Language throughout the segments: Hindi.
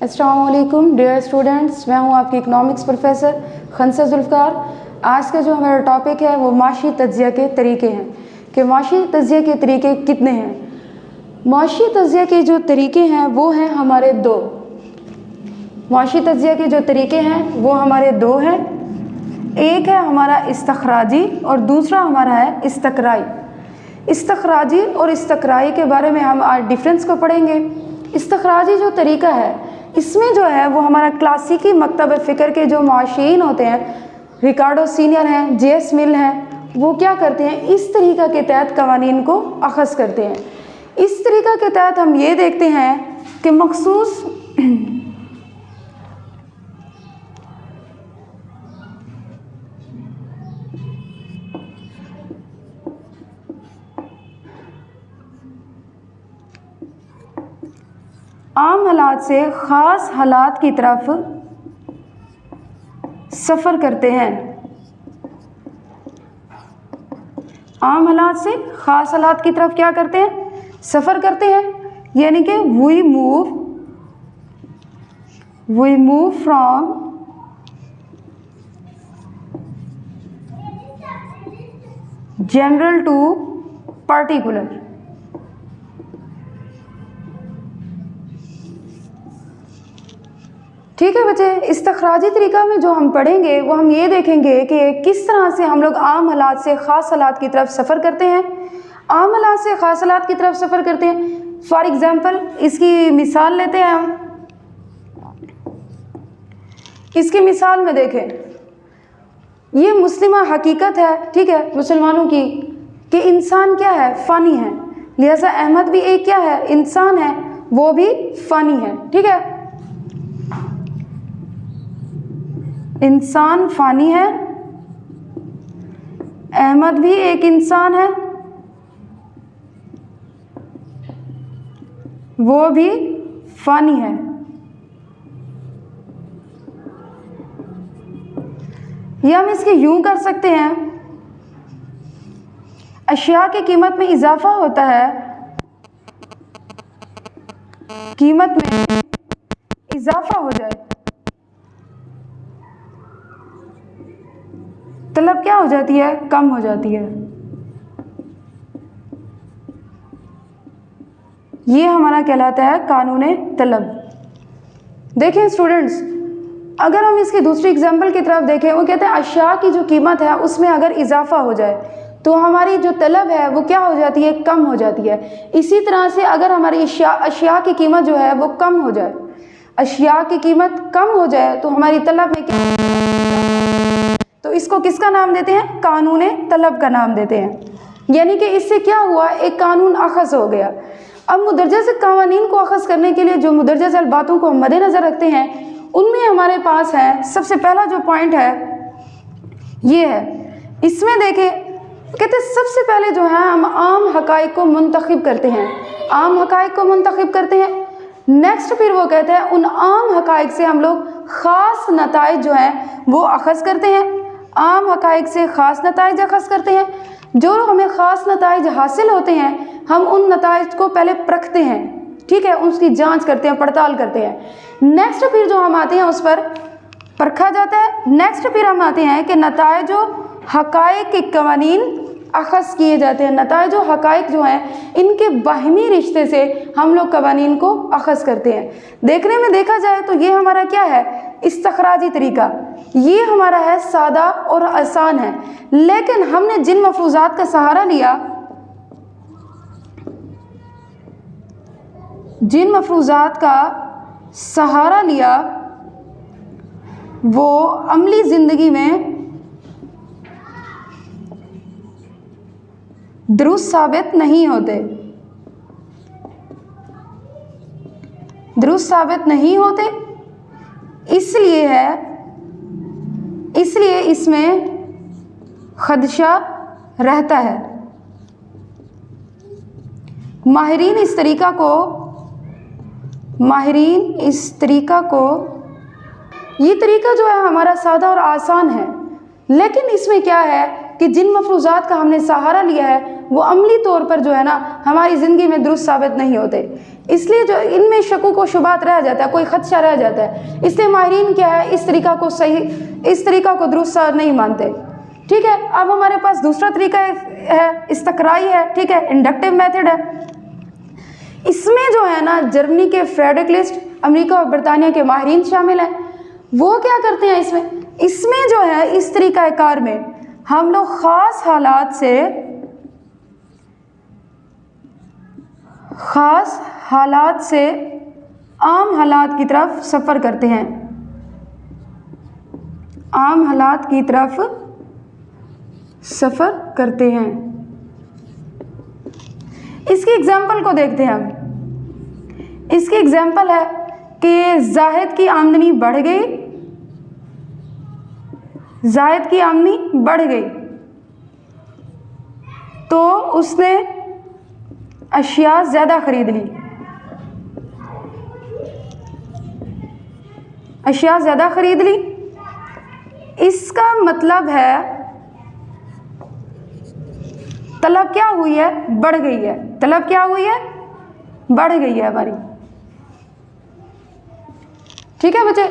अस्सलाम वालेकुम डियर स्टूडेंट्स, मैं हूं आपकी इकनॉमिक्स प्रोफेसर खंसा जुल्फ़िकार। आज का जो हमारा टॉपिक है वो माशी तज्ज़िया के तरीके हैं कि माशी तज्ज़िया के तरीके कितने हैं। माशी तज्ज़िया के जो तरीके हैं वो हैं हमारे दो। माशी तज्ज़िया के जो तरीके हैं वो हमारे दो हैं। एक है हमारा इस्तखराजी और दूसरा हमारा है इस्तकराई। इस्तखराजी और इस्तकराई के बारे में हम आज डिफरेंस को पढ़ेंगे। इस्तखराजी जो तरीका है इसमें जो है वो हमारा क्लासिकी मकतब फ़िक्र के जो मुआशिरीन होते हैं, रिकार्डो सीनियर हैं, जे.एस. मिल हैं, वो क्या करते हैं, इस तरीक़ा के तहत कवानीन को अख़ज़ करते हैं। इस तरीक़ा के तहत हम ये देखते हैं कि मखसूस आम हालात से ख़ास हालात की तरफ सफ़र करते हैं। आम हालात से ख़ास हालात की तरफ क्या करते हैं, सफ़र करते हैं। यानी कि we move from general to particular. ठीक है बच्चे, इस्तखराजी तरीका में जो हम पढ़ेंगे वो हम ये देखेंगे कि किस तरह से हम लोग आम हालात से ख़ास हालात की तरफ सफ़र करते हैं। आम हालात से ख़ास हालात की तरफ सफ़र करते हैं। फॉर एग्ज़ाम्पल इसकी मिसाल लेते हैं हम। इसकी मिसाल में देखें, ये मुस्लिमा हकीकत है, ठीक है, मुसलमानों की, कि इंसान क्या है, फ़ानी है। लिहाजा अहमद भी एक क्या है, इंसान है, वो भी फ़ानी है। ठीक है, इंसान फ़ानी है, अहमद भी एक इंसान है, वो भी फ़ानी है। या हम इसके यूं कर सकते हैं, अशिया की कीमत में इजाफा होता है, कीमत में इजाफा हो जाए, तलब क्या हो जाती है, कम हो जाती है। ये हमारा कहलाता है कानूने तलब। देखें स्टूडेंट्स, अगर हम इसकी दूसरी एग्जांपल की तरफ देखें, वो कहते हैं अशिया की जो कीमत है उसमें अगर इजाफा हो जाए तो हमारी जो तलब है वो क्या हो जाती है, कम हो जाती है। इसी तरह से अगर हमारी अशिया की कीमत जो है वो कम हो जाए, अशिया की कीमत कम हो जाए तो हमारी तलब में क्या हो जाए, तो इसको किसका नाम देते हैं, कानून तलब का नाम देते हैं। यानी कि इससे क्या हुआ, एक कानून अख़ज़ हो गया। अब मुदरजा से कवानीन को अख़ज़ करने के लिए जो मुदरजा से बातों को मद्देनज़र रखते हैं उनमें हमारे पास है, सबसे पहला जो पॉइंट है ये है। इसमें देखें, कहते हैं सबसे पहले जो है हम आम हक़ाइक़ को मुंतख़िब करते हैं, आम हक़ाइक़ को मुंतख़िब करते हैं। नेक्स्ट फिर वो कहते हैं उन आम हक़ाइक़ से हम लोग ख़ास नताइज जो हैं वो अख़ज़ करते हैं। आम हक़ाइक़ से ख़ास नताइज अख़ज़ करते हैं। जो हमें ख़ास नताइज हासिल होते हैं हम उन नताइज को पहले परखते हैं, ठीक है, उसकी जांच करते हैं, पड़ताल करते हैं। नेक्स्ट फिर जो हम आते हैं उस पर परखा जाता है। नेक्स्ट फिर हम आते हैं कि नताइज हक़ाइक़ के कवानीन अख़ज़ किए जाते हैं। नताइज हक़ाइक़ जो हैं इनके बाहिमी रिश्ते से हम लोग कवानीन को अख़ज़ करते हैं। देखने में देखा जाए तो ये हमारा क्या है, इस्तखराजी तरीका, ये हमारा है सादा और आसान है। लेकिन हमने जिन मफरूज़ात का सहारा लिया, जिन मफरूज़ात का सहारा लिया वो अमली ज़िंदगी में दुरुस्त साबित नहीं होते, दुरुस्त साबित नहीं होते। इसलिए इसमें खदशा रहता है। माहिरीन इस तरीका को ये तरीका जो है हमारा सादा और आसान है, लेकिन इसमें क्या है कि जिन मफरूज़ात का हमने सहारा लिया है वो अमली तौर पर जो है ना हमारी ज़िंदगी में दुरुस्त साबित नहीं होते। इसलिए जो इनमें शकूक व शुबात रह जाता है, कोई खदशा रह जाता है, इसलिए माहिरीन क्या है, इस तरीका को दुरुस्त नहीं मानते। ठीक है, अब हमारे पास दूसरा तरीका है इस्तकराई है, ठीक है, इंडक्टिव मेथड है। इसमें जो है ना जर्मनी के फ्रेडरिक लिस्ट, अमेरिका और बरतानिया के माहिरीन शामिल हैं। वो क्या करते हैं इसमें जो है इस तरीका कार में हम लोग ख़ास हालात से आम हालात की तरफ सफ़र करते हैं, आम हालात की तरफ सफ़र करते हैं। इसकी एग्जाम्पल को देखते हैं हम। इसकी एग्जाम्पल है कि जाहिद की आमदनी बढ़ गई, जाहिद की आमदनी बढ़ गई तो उसने अशिया ज़्यादा ख़रीद ली, अशिया ज़्यादा ख़रीद ली। इसका मतलब है तलब क्या हुई है, बढ़ गई है। तलब क्या हुई है, बढ़ गई है हमारी। ठीक है बच्चे,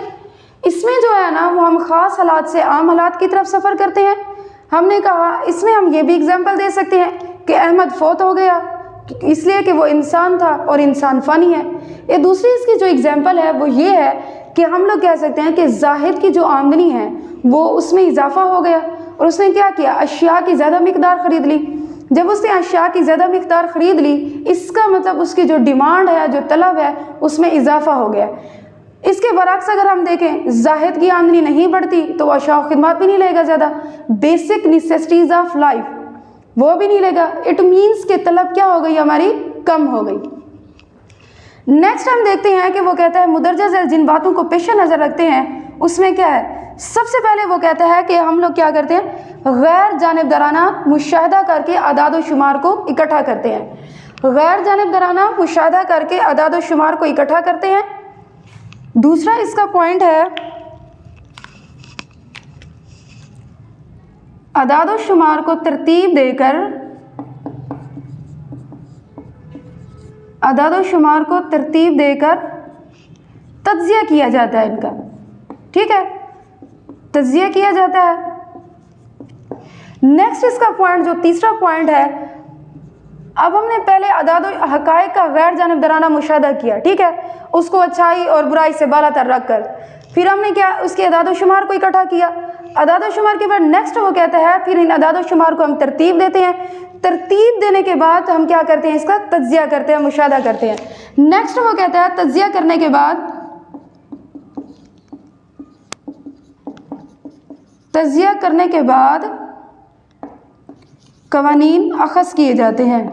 इसमें जो है ना वो हम ख़ास हालात से आम हालात की तरफ सफ़र करते हैं। हमने कहा इसमें हम ये भी एग्जाम्पल दे सकते हैं कि अहमद फौत हो गया इसलिए कि वो इंसान था और इंसान फ़ानी है। ये दूसरी इसकी जो एग्जाम्पल है वो ये है कि हम लोग कह सकते हैं कि जाहिद की जो आमदनी है वो उसमें इजाफा हो गया और उसने क्या किया, अशिया की ज़्यादा मिकदार ख़रीद ली। जब उसने अशिया की ज़्यादा मिकदार ख़रीद ली, इसका मतलब उसकी जो डिमांड है, जो तलब है, उसमें इजाफा हो गया। इसके बरक्स अगर हम देखें, जाहिद की आमदनी नहीं बढ़ती तो वह अशिया खिदमत भी नहीं लेगा ज़्यादा, बेसिक नेसेसिटीज़ ऑफ लाइफ वो भी नहीं लेगा। इट मीन्स कि तलब क्या हो गई हमारी, कम हो गई। नेक्स्ट हम देखते हैं कि वो कहता है मुदर्जा झैल जिन बातों को पेश नज़र रखते हैं उसमें क्या है। सबसे पहले वो कहता है कि हम लोग क्या करते हैं, गैर जानिबदाराना मुशाहदा करके अदाद व शुमार को इकट्ठा करते हैं। गैर जानिबदाराना मुशाहदा करके अदाद व शुमार को इकट्ठा करते हैं। दूसरा इसका पॉइंट है अदाद व शुमार को तरतीब देकर, अदाद व शुमार को तरतीब देकर तज्जिया किया जाता है इनका। ठीक है, तज्जिया किया जाता है। नेक्स्ट इसका पॉइंट जो तीसरा पॉइंट है, अब हमने पहले अदाद व हक़ाइक़ का गैर जानिबदाराना मुशाहदा किया, ठीक है, उसको अच्छाई और बुराई से बालातर रख कर, फिर हमने क्या उसके अदाद व शुमार को इकट्ठा किया। अदाद व शुमार के बाद नेक्स्ट वो कहता है फिर इन अदाद व शुमार को हम तरतीब देते हैं। तरतीब देने के बाद हम क्या करते हैं, इसका तज्जिया करते हैं, मुशाहदा करते हैं। नेक्स्ट वो कहता है तज्जिया करने के बाद, तज्जिया करने के बाद कवानीन अख़ज़ किए जाते हैं।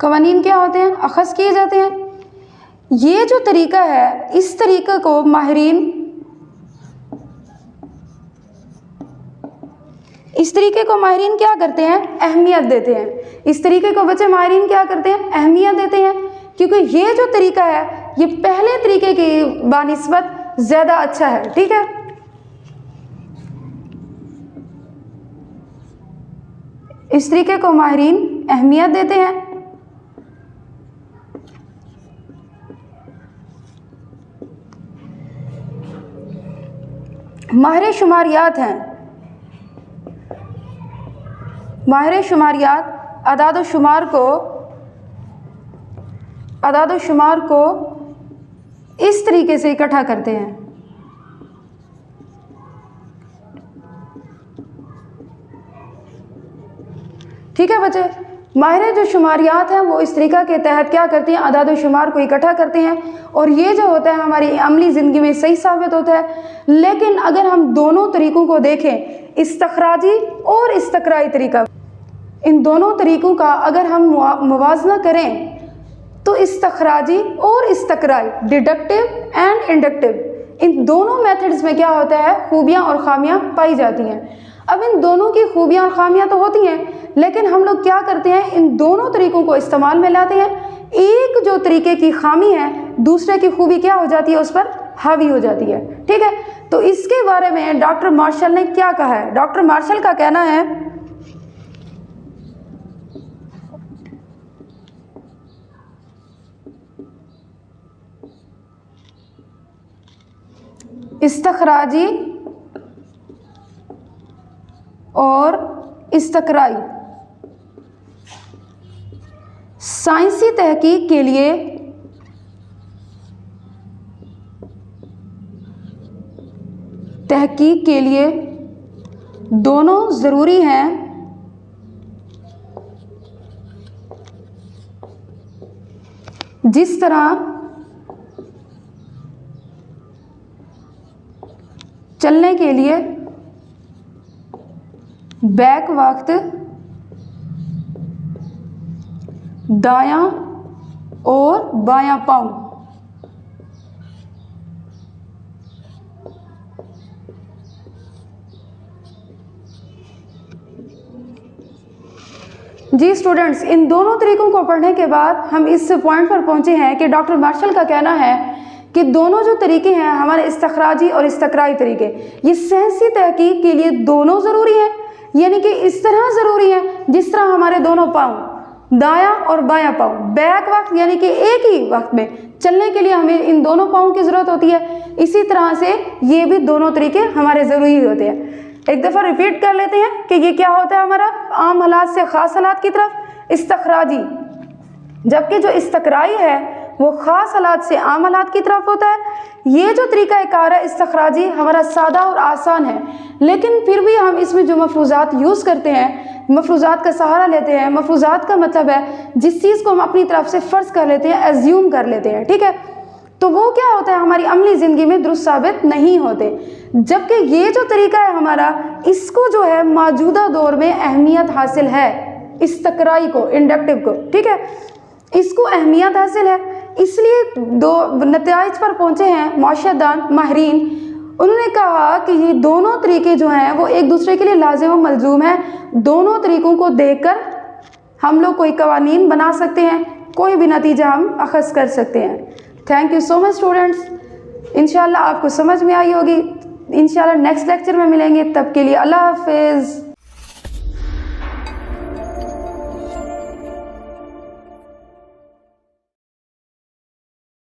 कवानीन क्या होते हैं, अख़ज़ किए जाते हैं। ये जो तरीका है, इस तरीक़े को माहिरीन, इस तरीके को माहिरीन क्या करते हैं, अहमियत देते हैं। इस तरीके को बच्चे माहिरीन क्या करते हैं, अहमियत देते हैं, क्योंकि ये जो तरीका है ये पहले तरीके की बानिस्बत ज़्यादा अच्छा है। ठीक है, इस तरीके को माहिरीन अहमियत देते हैं। माहिर शुमारियात हैं, माहिर शुमारियात अदाद व शुमार को इस तरीके से इकट्ठा करते हैं। ठीक है बच्चे, माहिर जो शुमारियात हैं वो इस तरीक़ा के तहत क्या करती हैं, अदाद व शुमार को इकट्ठा करते हैं और ये जो होता है हमारी अमली ज़िंदगी में सही साबित होता है। लेकिन अगर हम दोनों तरीक़ों को देखें, इस्तखराजी और इस्तकराई तरीक़ा, इन दोनों तरीक़ों का अगर हम मुवाजना करें तो इस्तखराजी और इस्तकराई, डिडक्टिव एंड इंडक्टिव, इन दोनों मेथड्स में क्या होता है, खूबियाँ और ख़ामियाँ पाई जाती हैं। अब इन दोनों की खूबियाँ और ख़ामियाँ तो होती हैं, लेकिन हम लोग क्या करते हैं, इन दोनों तरीक़ों को इस्तेमाल में लाते हैं। एक जो तरीके की खामी है दूसरे की खूबी क्या हो जाती है, उस पर हावी हो जाती है। ठीक है, तो इसके बारे में डॉक्टर मार्शल ने क्या कहा है। डॉक्टर मार्शल का कहना है इस्तखराजी और इस्तकराई। साइंसी तहकीक के लिए दोनों ज़रूरी हैं। जिस तरह चलने के लिए बैक वक्त दायां और बायां पाँव। जी स्टूडेंट्स, इन दोनों तरीकों को पढ़ने के बाद हम इस पॉइंट पर पहुंचे हैं कि डॉक्टर मार्शल का कहना है कि दोनों जो तरीके हैं हमारे इस्तखराजी और इस्तकराई तरीके, ये साइंसी तहकीक के लिए दोनों ज़रूरी हैं, यानी कि इस तरह ज़रूरी हैं जिस तरह हमारे दोनों पाँव दायां और बायां पाँव बैक वक्त यानी कि एक ही वक्त में चलने के लिए हमें इन दोनों पाँव की ज़रूरत होती है। इसी तरह से ये भी दोनों तरीके हमारे ज़रूरी होते हैं। एक दफ़ा रिपीट कर लेते हैं कि ये क्या होता है हमारा आम हालात से ख़ास हालात की तरफ इस्तखराजी, जबकि जो इस्तकराई है वो ख़ास हालात से आम हालात की तरफ होता है। ये जो तरीका कार है इस्तखराजी हमारा सादा और आसान है, लेकिन फिर भी हम इसमें जो मफरूज़ात यूज़ करते हैं, मफरूज़ात का सहारा लेते हैं। मफरूज़ात का मतलब है जिस चीज़ को हम अपनी तरफ से फ़र्ज़ कर लेते हैं, एज्यूम कर लेते हैं, ठीक है, तो वो क्या होता है हमारी अमली ज़िंदगी में दुरुस्त साबित नहीं होते। जबकि ये जो तरीका है हमारा, इसको जो है मौजूदा दौर में अहमियत हासिल है, इस्तकराई को, इंडक्टिव को, ठीक है, इसको अहमियत हासिल है। इसलिए दो नतीज पर पहुँचे हैं मौशदान माहरीन। उन्होंने कहा कि ये दोनों तरीके जो हैं वो एक दूसरे के लिए लाजिम व मलजूम हैं। दोनों तरीक़ों को देखकर हम लोग कोई कवानीन बना सकते हैं, कोई भी नतीजा हम अखज़ कर सकते हैं। Thank you so much students, इंशाल्लाह आपको समझ में आई होगी। इंशाल्लाह नेक्स्ट लेक्चर में मिलेंगे, तब के लिए अल्लाह हाफ़िज़।